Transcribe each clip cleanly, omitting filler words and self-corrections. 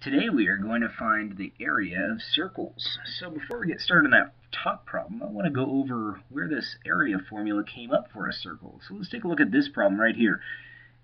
Today we are going to find the area of circles. So before we get started on that top problem, I want to go over where this area formula came up for a circle. So let's take a look at this problem right here.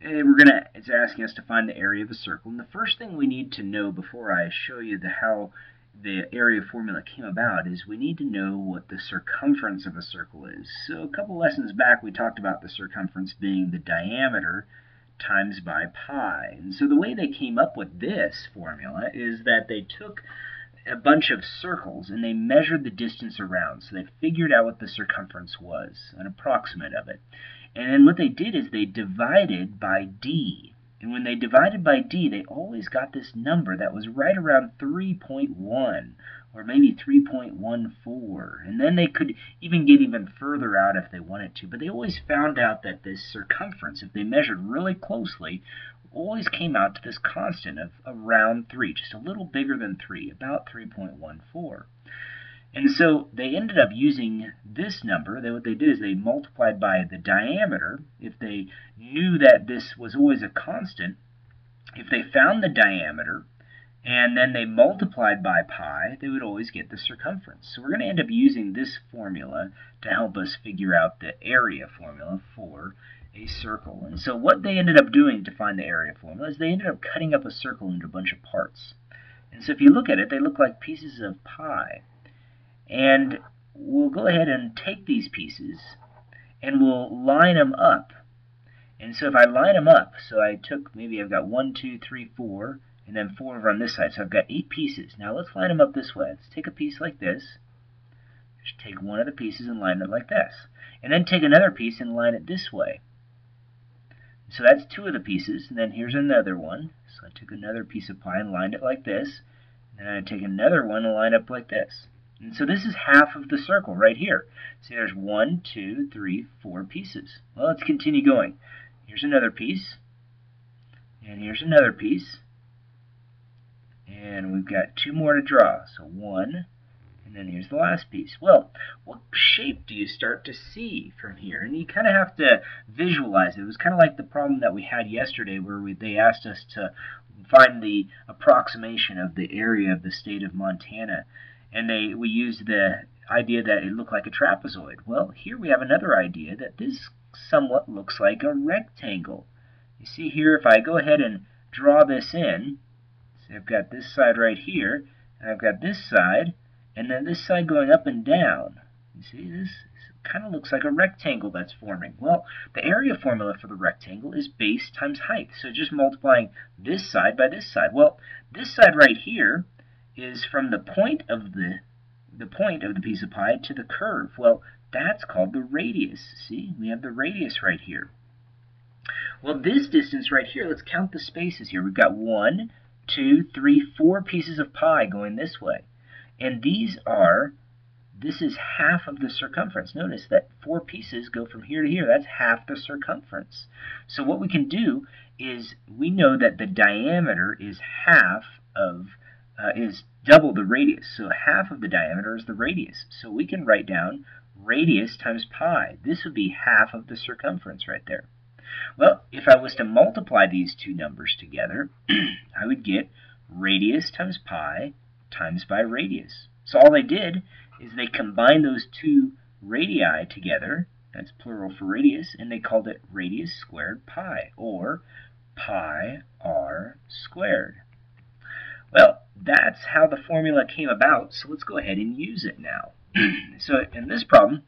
It's asking us to find the area of a circle. And the first thing we need to know before I show you how the area formula came about is we need to know what the circumference of a circle is. So a couple lessons back we talked about the circumference being the diameter times by pi. And so the way they came up with this formula is that they took a bunch of circles and they measured the distance around. So they figured out what the circumference was, an approximate of it. And then what they did is they divided by d. And when they divided by d, they always got this number that was right around 3.1 or maybe 3.14. And then they could even get even further out if they wanted to. But they always found out that this circumference, if they measured really closely, always came out to this constant of around 3, just a little bigger than 3, about 3.14. And so they ended up using this number. What they did is they multiplied by the diameter. If they knew that this was always a constant, if they found the diameter and then they multiplied by pi, they would always get the circumference. So we're going to end up using this formula to help us figure out the area formula for a circle. And so what they ended up doing to find the area formula is they ended up cutting up a circle into a bunch of parts. And so if you look at it, they look like pieces of pie. And we'll go ahead and take these pieces and we'll line them up. And so if I line them up, so maybe I've got 1, 2, 3, 4, and then 4 over on this side. So I've got 8 pieces. Now let's line them up this way. Let's take a piece like this. Just take one of the pieces and line it like this. And then take another piece and line it this way. So that's 2 of the pieces. And then here's another one. So I took another piece of pie and lined it like this. And then I take another one and line up like this. And so this is half of the circle right here. See, there's 1, 2, 3, 4 pieces. Well, let's continue going. Here's another piece. And here's another piece. And we've got 2 more to draw. So 1, and then here's the last piece. Well, what shape do you start to see from here? And you kind of have to visualize it. It was kind of like the problem that we had yesterday where they asked us to find the approximation of the area of the state of Montana. And we used the idea that it looked like a trapezoid. Well, here we have another idea that this somewhat looks like a rectangle. You see here, if I go ahead and draw this in, so I've got this side right here, and I've got this side, and then this side going up and down. You see, this kind of looks like a rectangle that's forming. Well, the area formula for the rectangle is base times height. So just multiplying this side by this side. Well, this side right here is from the point of the piece of pie to the curve. Well, that's called the radius. See, we have the radius right here. Well, this distance right here, let's count the spaces here. We've got 1, 2, 3, 4 pieces of pie going this way. And this is half of the circumference. Notice that 4 pieces go from here to here. That's half the circumference. So what we can do is we know that the diameter is double the radius. So half of the diameter is the radius. So we can write down radius times pi. This would be half of the circumference right there. Well, if I was to multiply these two numbers together, I would get radius times pi times by radius. So all they did is they combined those 2 radii together, that's plural for radius, and they called it radius squared pi, or pi r squared. Well, that's how the formula came about, so let's go ahead and use it now. So in this problem,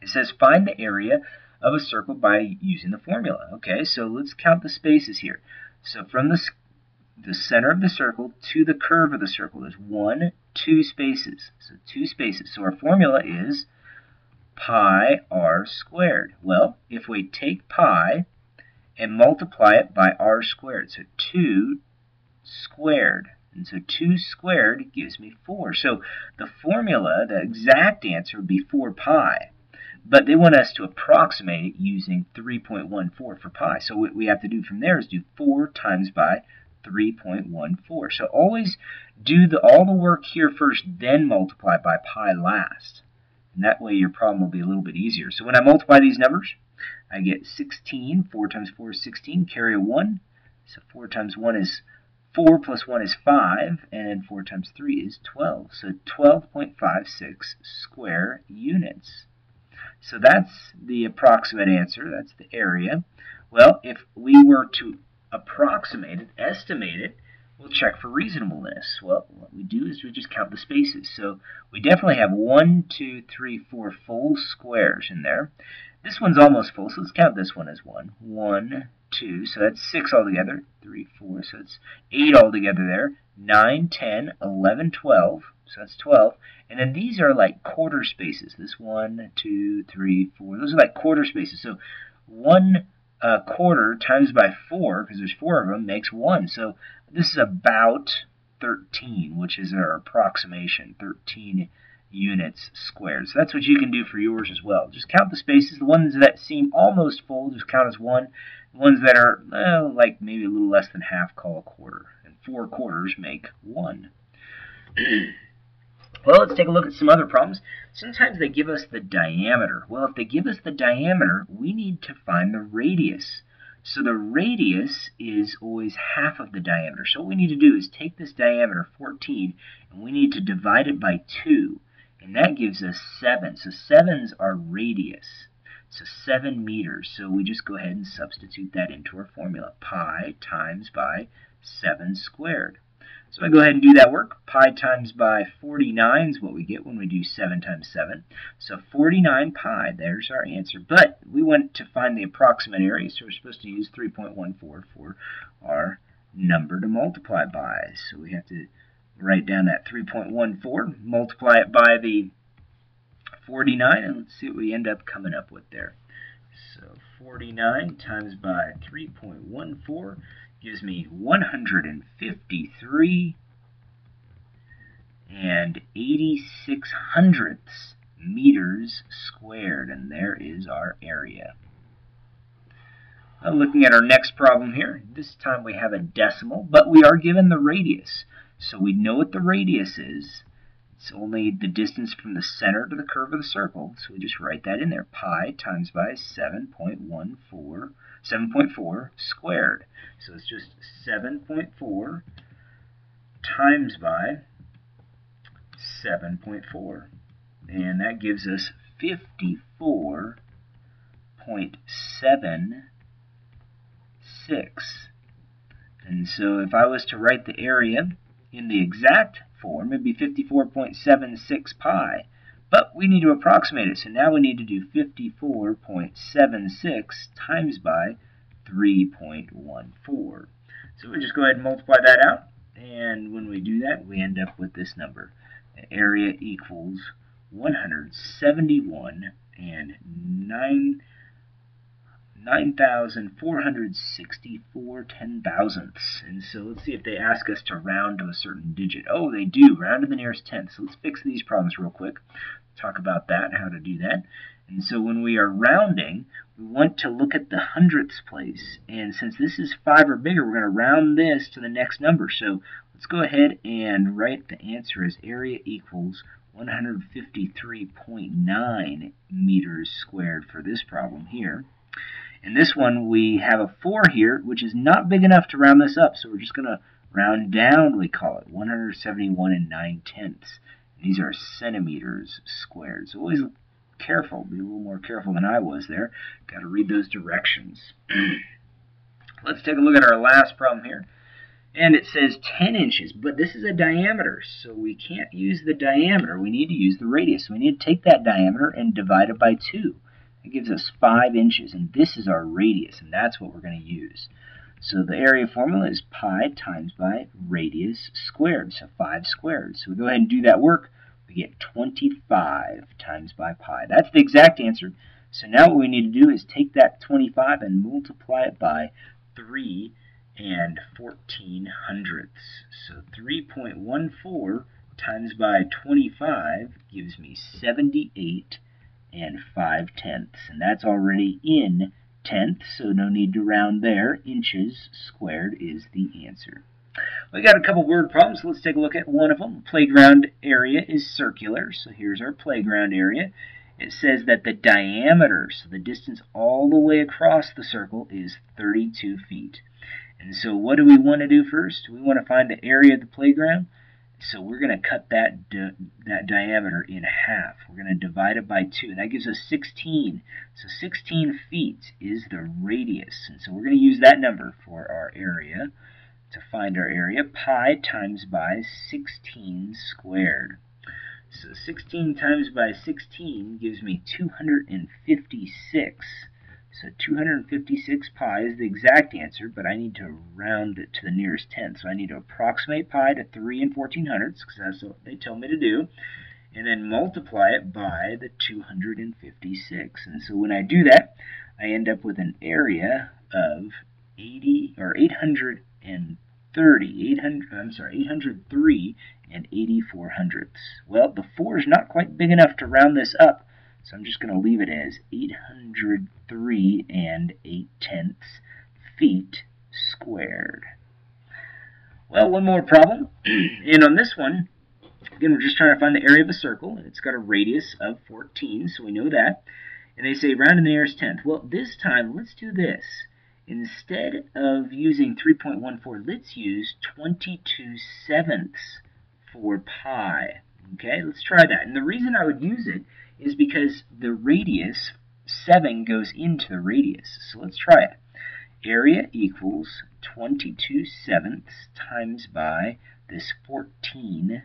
it says find the area of a circle by using the formula. Okay, so let's count the spaces here. So from the center of the circle to the curve of the circle, there's 1, 2 spaces. So 2 spaces. So our formula is pi r squared. Well, if we take pi and multiply it by r squared, so 2 squared. And so 2 squared gives me 4. So the formula, the exact answer would be 4 pi. But they want us to approximate it using 3.14 for pi. So what we have to do from there is do 4 times by 3.14. So always do all the work here first, then multiply by pi last. And that way your problem will be a little bit easier. So when I multiply these numbers, I get 16. 4 times 4 is 16. Carry a 1. So 4 times 1 is 4 plus 1 is 5, and then 4 times 3 is 12. So 12.56 square units. So that's the approximate answer. That's the area. Well, if we were to approximate it, estimate it, we'll check for reasonableness. Well, what we do is we just count the spaces. So we definitely have 1, 2, 3, 4 full squares in there. This one's almost full, so let's count this one as 1. 1, 2, so that's 6 altogether. 3, 4, so it's 8 altogether there. 9, 10, 11, 12, so that's 12. And then these are like quarter spaces. This 1, 2, 3, 4, those are like quarter spaces. So 1 quarter times by 4, because there's 4 of them, makes 1. So this is about 13, which is our approximation, 13 units squared. So that's what you can do for yours as well. Just count the spaces. The ones that seem almost full, just count as 1. The ones that are like maybe a little less than half, call a quarter. And 4 quarters make 1. Well, let's take a look at some other problems. Sometimes they give us the diameter. Well, if they give us the diameter, we need to find the radius. So the radius is always half of the diameter. So what we need to do is take this diameter, 14, and we need to divide it by 2. And that gives us 7. So 7's our radius. So 7 meters. So we just go ahead and substitute that into our formula. Pi times by 7 squared. So I go ahead and do that work. Pi times by 49 is what we get when we do 7 times 7. So 49 pi, there's our answer. But we want to find the approximate area, so we're supposed to use 3.14 for our number to multiply by. So we have to write down that 3.14, multiply it by the 49, and let's see what we end up coming up with there. So 49 times by 3.14 gives me 153 and 86/100 meters squared, and there is our area. Now looking at our next problem here, this time we have a decimal, but we are given the radius. So we know what the radius is. It's only the distance from the center to the curve of the circle, so we just write that in there. Pi times by 7.4 squared. So it's just 7.4 times by 7.4. And that gives us 54.76. And so if I was to write the area in the exact form, it'd be 54.76 pi. But we need to approximate it, so now we need to do 54.76 times by 3.14. So we just go ahead and multiply that out, and when we do that, we end up with this number. The area equals 171 and 9,464 ten-thousandths. And so let's see if they ask us to round to a certain digit. Oh, they do, round to the nearest tenth. So let's fix these problems real quick. Talk about that, how to do that. And so when we are rounding, we want to look at the hundredths place. And since this is 5 or bigger, we're going to round this to the next number. So let's go ahead and write the answer as area equals 153.9 meters squared for this problem here. In this one, we have a 4 here, which is not big enough to round this up, so we're just going to round down, we call it, 171 and 9/10. These are centimeters squared. So always careful, be a little more careful than I was there. Got to read those directions. Let's take a look at our last problem here. And it says 10 inches, but this is a diameter, so we can't use the diameter. We need to use the radius. So we need to take that diameter and divide it by 2. It gives us 5 inches, and this is our radius, and that's what we're going to use. So the area formula is pi times by radius squared, so 5 squared. So we go ahead and do that work. We get 25 times by pi. That's the exact answer. So now what we need to do is take that 25 and multiply it by 3 and 14/100. So 3.14 times by 25 gives me 78 and 5/10, and that's already in tenths, so no need to round there. Inches squared is the answer. We got a couple word problems, so let's take a look at one of them. Playground area is circular, so here's our playground area. It says that the diameter, so the distance all the way across the circle, is 32 feet. And so what do we want to do first? We want to find the area of the playground. So we're going to cut that diameter in half. We're going to divide it by 2. And that gives us 16. So 16 feet is the radius. And so we're going to use that number for our area. To find our area, pi times by 16 squared. So 16 times by 16 gives me 256. So 256 pi is the exact answer, but I need to round it to the nearest tenth. So I need to approximate pi to 3 and 1400ths, because that's what they tell me to do, and then multiply it by the 256. And so when I do that, I end up with an area of 803 and 8400ths. Well, the 4 is not quite big enough to round this up, so I'm just going to leave it as 803 and 8/10 feet squared. Well, one more problem. And on this one, again, we're just trying to find the area of a circle, and it's got a radius of 14, so we know that. And they say round to the nearest tenth. Well, this time, let's do this. Instead of using 3.14, let's use 22/7 for pi. Okay, let's try that. And the reason I would use it is because the radius, 7, goes into the radius. So let's try it. Area equals 22/7 times by this 14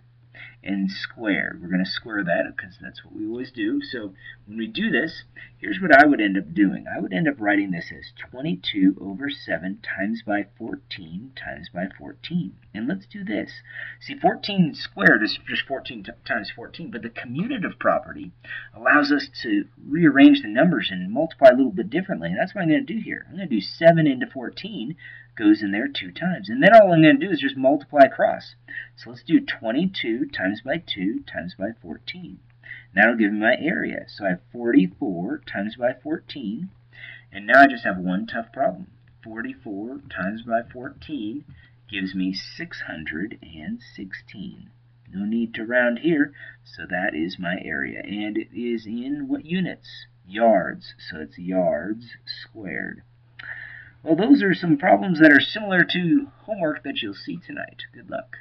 and squared. We're going to square that because that's what we always do. So when we do this, here's what I would end up doing. I would end up writing this as 22/7 times by 14 times by 14. And let's do this. See, 14 squared is just 14 times 14, but the commutative property allows us to rearrange the numbers and multiply a little bit differently. And that's what I'm going to do here. I'm going to do 7 into 14. Goes in there 2 times. And then all I'm going to do is just multiply across. So let's do 22 times by 2 times by 14. That'll give me my area. So I have 44 times by 14. And now I just have one tough problem. 44 times by 14 gives me 616. No need to round here. So that is my area. And it is in what units? Yards. So it's yards squared. Well, those are some problems that are similar to homework that you'll see tonight. Good luck.